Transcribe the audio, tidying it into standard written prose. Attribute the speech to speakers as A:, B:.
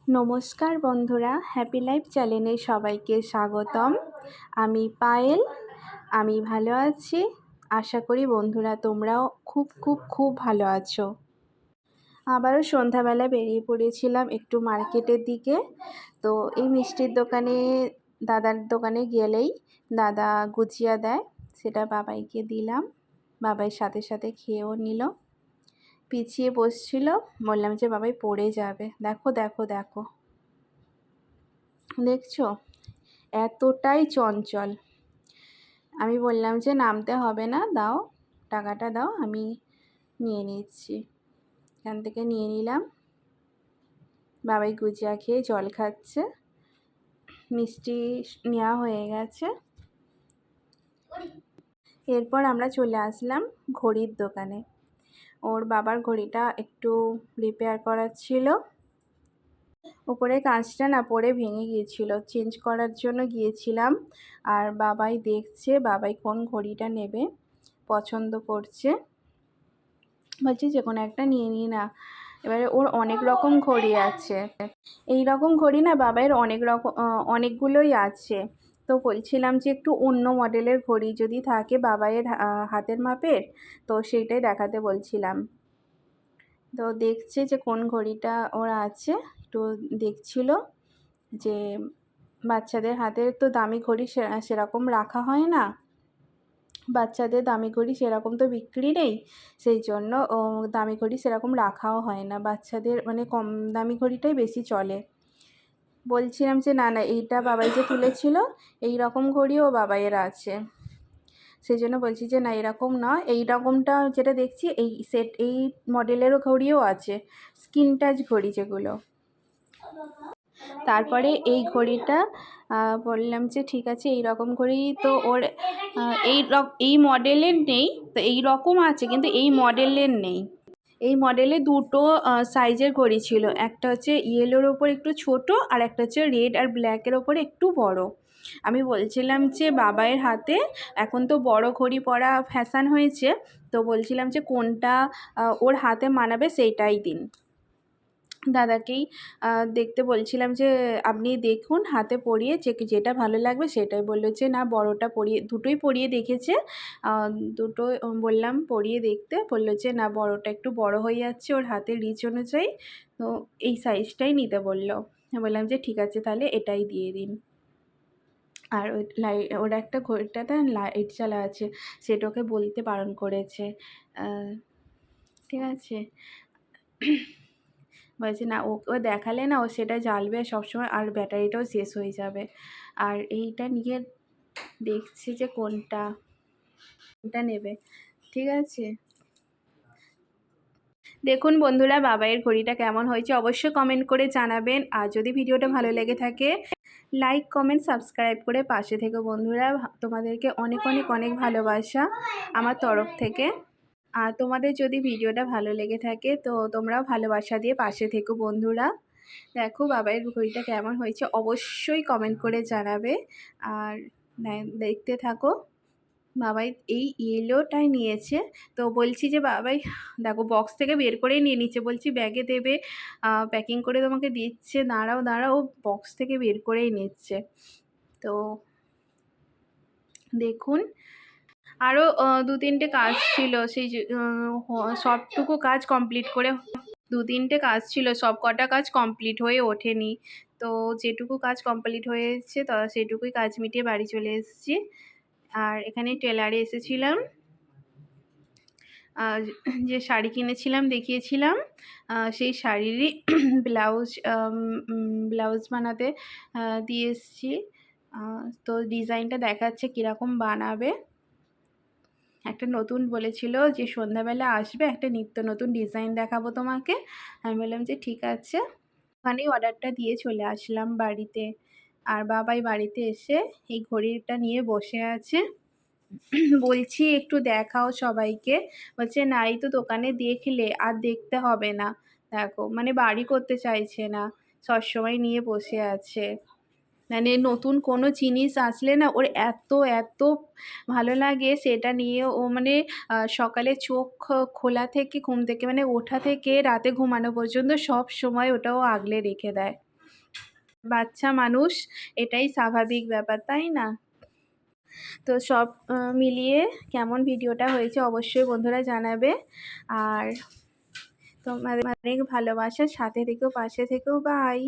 A: নমস্কার বন্ধুরা, happy life চ্যানেলে সবাইকে স্বাগতম। আমি পায়েল। আমি ভালো আছি। আশা করি বন্ধুরা তোমরাও খুব খুব খুব ভালো আছো। আবারও সন্ধ্যাবেলা বেরিয়ে পড়েছিলাম একটু মার্কেটের দিকে। তো এই মিষ্টির দোকানে, দাদার দোকানে গেলেই দাদা গুজিয়া দেয়, সেটা বাবাইকে দিলাম। বাবাই সাথে সাথে খেয়েও নিল। পিছিয়ে বসছিল, বললাম যে বাবাই পড়ে যাবে। দেখো দেখো দেখো, দেখছো এতটাই চঞ্চল। আমি বললাম যে নামতে হবে না, দাও টাকাটা দাও, আমি নিয়ে নিচ্ছি। এখান থেকে নিয়ে নিলাম। বাবাই গুজিয়া খেয়ে জল খাচ্ছে। মিষ্টি নেওয়া হয়ে গেছে। এরপর আমরা চলে আসলাম ঘড়ির দোকানে। ওর বাবার ঘড়িটা একটু রিপেয়ার করার ছিল। উপরে কাঁচটা না পড়ে ভেঙে গিয়েছিল, চেঞ্জ করার জন্য গিয়েছিলাম। আর বাবাই দেখছে বাবাই কোন ঘড়িটা নেবে, পছন্দ করছে। বলছি যে কোনো একটা নিয়ে নিই না। এবারে ওর অনেক রকম ঘড়ি আছে। এই রকম ঘড়ি না বাবাইয়ের অনেকগুলোই আছে। তো বলছিলাম যে একটু অন্য মডেলের ঘড়ি যদি থাকে বাবাইয়ের হাতের মাপের, তো সেইটাই দেখাতে বলছিলাম। তো দেখছে যে কোন ঘড়িটা ওর আছে, একটু দেখছিল যে বাচ্চাদের হাতে তো দামি ঘড়ি সেরকম রাখা হয় না। বাচ্চাদের দামি ঘড়ি সেরকম তো বিক্রি নেই, সেই জন্য দামি ঘড়ি সেরকম রাখাও হয় না। বাচ্চাদের মানে কম দামি ঘড়িটাই বেশি চলে। বলছিলাম যে না না, এইটা বাবাই যে তুলেছিল এই রকম ঘড়িও বাবাইয়ের আছে। সেই জন্য বলছি যে না, এরকম না, এই রকমটা যেটা দেখছি এই মডেলেরও ঘড়িও আছে, স্ক্রিন টাচ ঘড়ি যেগুলো। তারপরে এই ঘড়িটা বললাম যে ঠিক আছে, এই রকম ঘড়ি তো ওর এই মডেলের নেই, তো এই রকম আছে কিন্তু এই মডেলের নেই। এই মডেলে দুটো সাইজের ঘড়ি ছিল, একটা হচ্ছে ইয়েলোর ওপর একটু ছোট, আর একটা হচ্ছে রেড আর ব্ল্যাকের ওপরে একটু বড়। আমি বলছিলাম যে বাবাইয়ের হাতে এখন তো বড় ঘড়ি পরা ফ্যাশন হয়েছে, তো বলছিলাম যে কোনটা ওর হাতে মানাবে সেইটাই দিন। দাদাকেই দেখতে বলছিলাম যে আপনি দেখুন হাতে পরিয়ে যেটা ভালো লাগবে সেটাই। বললো যে না, বড়টা পরিয়ে, দুটোই পরিয়ে দেখেছে, দুটো বললাম পরিয়ে দেখতে, বললো যে না বড়টা একটু বড় হয়ে যাচ্ছে ওর হাতের রিচ অনুযায়ী, তো এই সাইজটাই নিতে বললো। বললাম যে ঠিক আছে তাহলে এটাই দিয়ে দিন। আর ওর একটা ঘড়িটাতে লাইট জ্বালা আছে, সেটাকে বলতে বারণ করেছে। ঠিক আছে, বলছে না, ও দেখালে না ও সেটা জ্বালবে সবসময়, আর ব্যাটারিটাও শেষ হয়ে যাবে। আর এইটা নিয়ে দেখছি যে কোনটা নেবে। ঠিক আছে, দেখুন বন্ধুরা বাবাইয়ের ঘড়িটা কেমন হয়েছে অবশ্যই কমেন্ট করে জানাবেন। আর যদি ভিডিওটা ভালো লেগে থাকে লাইক কমেন্ট সাবস্ক্রাইব করে পাশে থেকো বন্ধুরা। তোমাদেরকে অনেক অনেক অনেক ভালোবাসা আমার তরফ থেকে। আর তোমাদের যদি ভিডিওটা ভালো লেগে থাকে তো তোমরাও ভালোবাসা দিয়ে পাশে থেকো বন্ধুরা। দেখো বাবাইয়ের ঘড়িটা কেমন হয়েছে অবশ্যই কমেন্ট করে জানাবে। আর দেখতে থাকো। বাবাই এই ইয়েলোটাই নিয়েছে, তো বলছি যে বাবাই দেখো বক্স থেকে বের করেই নিয়ে নিচ্ছে। বলছি ব্যাগে দেবে, প্যাকিং করে তোমাকে দিচ্ছে, দাঁড়াও দাঁড়াও, ও বক্স থেকে বের করেই নিচ্ছে। তো দেখুন, আরও দু তিনটে কাজ ছিল, সেই সবটুকু কাজ কমপ্লিট করে, দু তিনটে কাজ ছিল, সব কটা কাজ কমপ্লিট হয়ে ওঠেনি। তো যেটুকু কাজ কমপ্লিট হয়েছে তো সেটুকুই কাজ মিটিয়ে বাড়ি চলে এসেছি। আর এখানে টেলারে এসেছিলাম, যে শাড়ি কিনেছিলাম দেখিয়েছিলাম, সেই শাড়িরই ব্লাউজ বানাতে দিয়ে এসেছি। তো ডিজাইনটা দেখাচ্ছে কীরকম বানাবে। একটা নতুন বলেছিল যে সন্ধ্যাবেলা আসবে, একটা নিত্য নতুন ডিজাইন দেখাবো তোমাকে। আমি বললাম যে ঠিক আছে। ওখানেই অর্ডারটা দিয়ে চলে আসলাম বাড়িতে। আর বাবাই বাড়িতে এসে এই ঘড়িটা নিয়ে বসে আছে। বলছি একটু দেখাও সবাইকে, বলছে না এই তো দোকানে দেখলে আর দেখতে হবে না। দেখো মানে বাড়ি করতে চাইছে না, সবসময় নিয়ে বসে আছে। মানে নতুন কোনো জিনিস আসলে না ওর এত এত ভালো লাগে, সেটা নিয়ে ও মানে সকালে চোখ খোলা থেকে, ঘুম থেকে মানে ওঠা থেকে রাতে ঘুমানো পর্যন্ত সব সময় ওটাও আগলে রেখে দেয়। বাচ্চা মানুষ, এটাই স্বাভাবিক ব্যাপার, তাই না? তো সব মিলিয়ে কেমন ভিডিওটা হয়েছে অবশ্যই বন্ধুরা জানাবে। আর তোমাদের অনেক ভালোবাসা, সাথে থেকেও পাশে থেকেও, বাই।